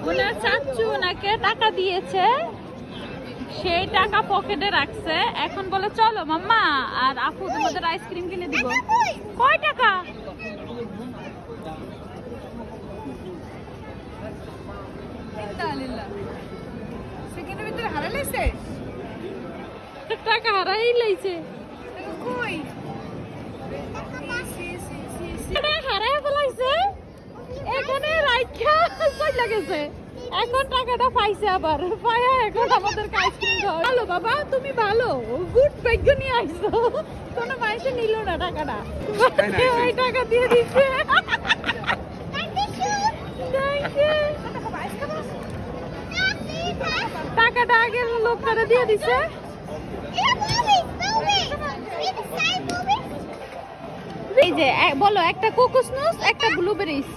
ওনার চাচু ওনাকে টাকা দিয়েছে, সেই টাকা পকেটে রাখছে। এখন বলে চলো মাম্মা আর আপু তোমাদের আইসক্রিম কিনে দিব। কয় টাকা? টাকা হারাই লাইছে। হারাই ফেলাইছে এখানে রাইখা চলে গেছে। এখন টাকাটা পাইছে আবার পায়া এখন আমাদের আইসক্রিম খাওয়া। ভালো বাবা, তুমি ভালো, গুড ভাগ্য নিয়ে আইছো। কোনো মানুষে নিল না টাকাটা, ওই টাকা দিয়ে দিচ্ছে। টাকাটা আগে লোকটারে দিয়ে দিছে। এই যে বলো, একটা কোকোসনস একটা ব্লুবেরিজ।